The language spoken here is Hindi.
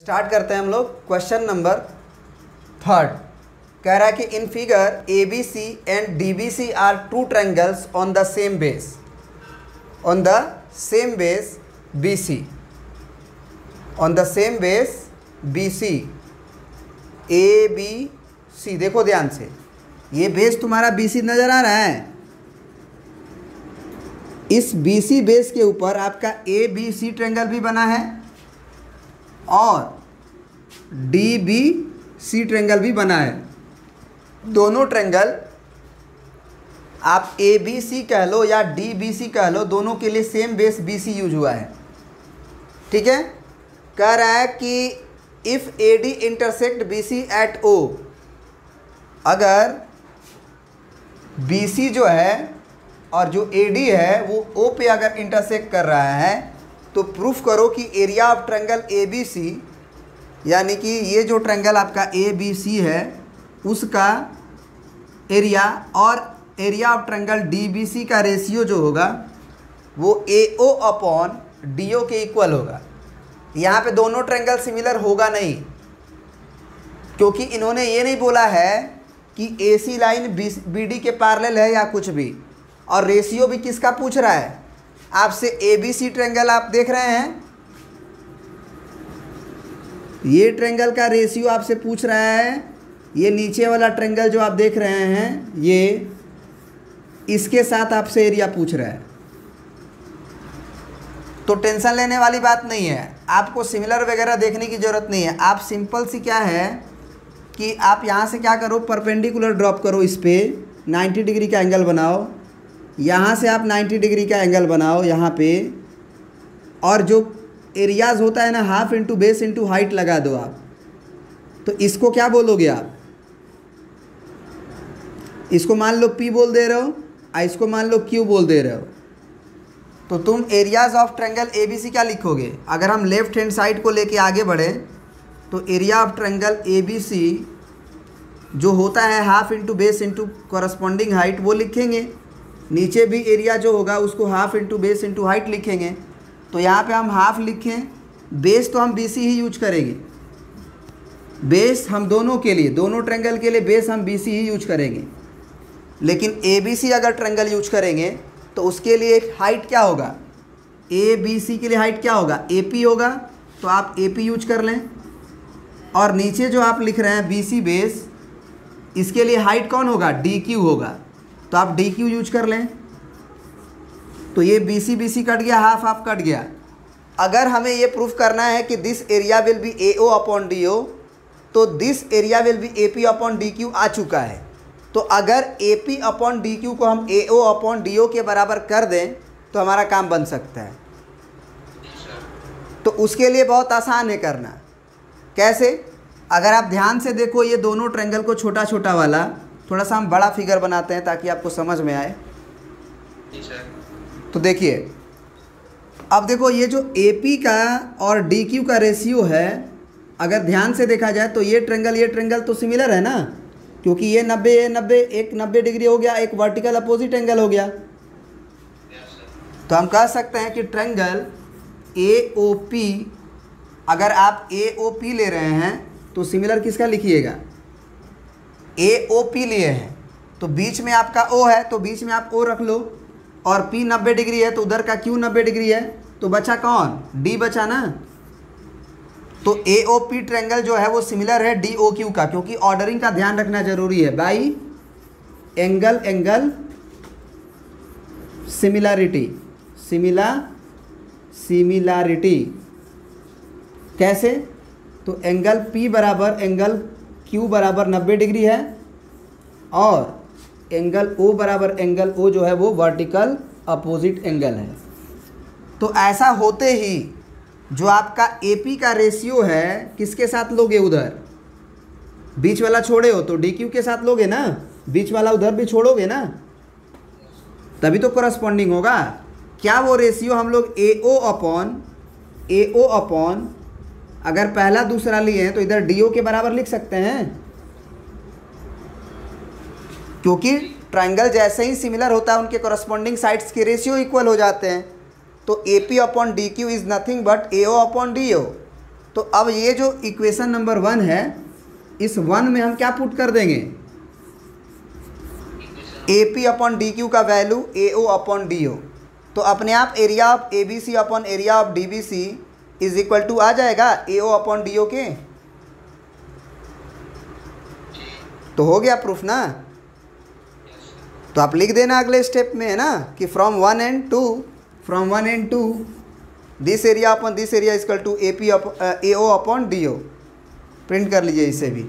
स्टार्ट करते हैं हम लोग। क्वेश्चन नंबर 3 कह रहा है कि in figure A B C and D B C are two triangles on the same base B C A B C. देखो ध्यान से, ये बेस तुम्हारा बी सी नज़र आ रहा है। इस बी सी बेस के ऊपर आपका ए बी सी ट्रायंगल भी बना है और डी बी सी ट्रायंगल भी बना है। दोनों ट्रायंगल आप ए बी सी कह लो या डी बी सी कह लो, दोनों के लिए same base B C use हुआ है। ठीक है, कह रहा है कि if A D intersect B C at O, अगर बी सी जो है और जो ए डी है वो ओ पे अगर इंटरसेक्ट कर रहा है तो प्रूफ करो कि area of triangle A B C, यानी कि ये जो ट्रायंगल आपका ए बी सी है उसका एरिया और area of triangle D B C का रेशियो जो होगा वो ए ओ अपॉन डी ओ के इक्वल होगा। यहाँ पे दोनों ट्रायंगल सिमिलर होगा नहीं, क्योंकि इन्होंने ये नहीं बोला है कि ए सी लाइन बी डी के पैरेलल है या कुछ भी, और रेशियो भी किसका पूछ रहा है आपसे। ए बी सी ट्रायंगल आप देख रहे हैं, ये ट्रायंगल का रेशियो आपसे पूछ रहा है। ये नीचे वाला ट्रायंगल जो आप देख रहे हैं ये इसके साथ आपसे एरिया पूछ रहा है। तो टेंशन लेने वाली बात नहीं है, आपको सिमिलर वगैरह देखने की ज़रूरत नहीं है। आप सिंपल सी क्या है कि आप यहाँ से क्या करो, परपेंडिकुलर ड्रॉप करो, इस पर 90 डिग्री का एंगल बनाओ। यहाँ से आप 90 डिग्री का एंगल बनाओ यहाँ पे, और जो एरियाज़ होता है ना, half into base into height लगा दो आप। तो इसको क्या बोलोगे आप, इसको मान लो P बोल दे रहे हो और इसको मान लो Q बोल दे रहे हो। तो तुम areas of triangle A B C क्या लिखोगे। अगर हम लेफ्ट हैंड साइड को लेके आगे बढ़ें तो area of triangle A B C जो होता है half into base into corresponding height वो लिखेंगे। नीचे भी एरिया जो होगा उसको half into base into height लिखेंगे। तो यहाँ पे हम हाफ लिखें, बेस तो हम बी सी ही यूज करेंगे। बेस हम दोनों के लिए, दोनों ट्रायंगल के लिए बेस हम बी सी ही यूज करेंगे। लेकिन ए बी सी अगर ट्रायंगल यूज करेंगे तो उसके लिए एक हाइट क्या होगा, ए बी सी के लिए हाइट क्या होगा, ए पी होगा। तो आप ए पी यूज कर लें। और नीचे जो आप लिख रहे हैं बी सी बेस, इसके लिए हाइट कौन होगा, डी क्यू होगा। तो आप डी क्यू यूज कर लें। तो ये बी सी कट गया, हाफ हाफ कट गया। अगर हमें ये प्रूफ करना है कि this area will be A O upon D O, तो this area will be A P upon D Q आ चुका है। तो अगर A P upon D Q को हम ए ओ अपॉन डी ओ के बराबर कर दें तो हमारा काम बन सकता है। तो उसके लिए बहुत आसान है करना। कैसे, अगर आप ध्यान से देखो, ये दोनों ट्रायंगल को छोटा छोटा वाला, थोड़ा सा हम बड़ा फिगर बनाते हैं ताकि आपको समझ में आए। तो देखिए, अब देखो ये जो ए पी का और डी क्यू का रेशियो है, अगर ध्यान से देखा जाए तो ये ट्रायंगल तो सिमिलर है ना, क्योंकि ये 90 एक 90 डिग्री हो गया, एक वर्टिकल अपोजिट एंगल हो गया। तो हम कह सकते हैं कि ट्रायंगल ए ओ पी, अगर आप ए ओ पी ले रहे हैं तो सिमिलर किसका लिखिएगा, ए ओ पी लिए हैं तो बीच में आपका ओ है, तो बीच में आप ओ रख लो, और P 90 डिग्री है तो उधर का Q 90 डिग्री है, तो बचा कौन, D बचा ना। तो ए ओ पी ट्रायंगल जो है वो सिमिलर है डी ओ क्यू का, क्योंकि ऑर्डरिंग का ध्यान रखना जरूरी है बाई एंगल सिमिलरिटी। कैसे, तो एंगल P बराबर एंगल Q बराबर 90 डिग्री है, और एंगल O बराबर एंगल O जो है वो वर्टिकल अपोजिट एंगल है। तो ऐसा होते ही जो आपका AP का रेशियो है किसके साथ लोगे, उधर बीच वाला छोड़े हो तो DQ के साथ लोगे ना, बीच वाला उधर भी छोड़ोगे ना, तभी तो कॉरस्पॉन्डिंग होगा। क्या वो रेशियो हम लोग AO अपॉन अगर पहला दूसरा लिए हैं तो इधर DO के बराबर लिख सकते हैं, क्योंकि ट्रायंगल जैसे ही सिमिलर होता है उनके कॉरस्पॉन्डिंग साइड्स के रेशियो इक्वल हो जाते हैं। तो A P upon D Q is nothing but A O upon D O. तो तो अब ये जो इक्वेशन नंबर 1 है, इस 1 में हम क्या पुट कर देंगे, A P upon D Q का value A O upon D O. तो अपने आप area of A B C upon area of D B C is equal to आ जाएगा ए ओ अपॉन डी ओ के। तो हो गया प्रूफ ना। तो आप लिख देना अगले स्टेप में, है ना, कि from 1 and two this area upon this area is equal to A P A O upon D O. Print कर लीजिए इसे भी।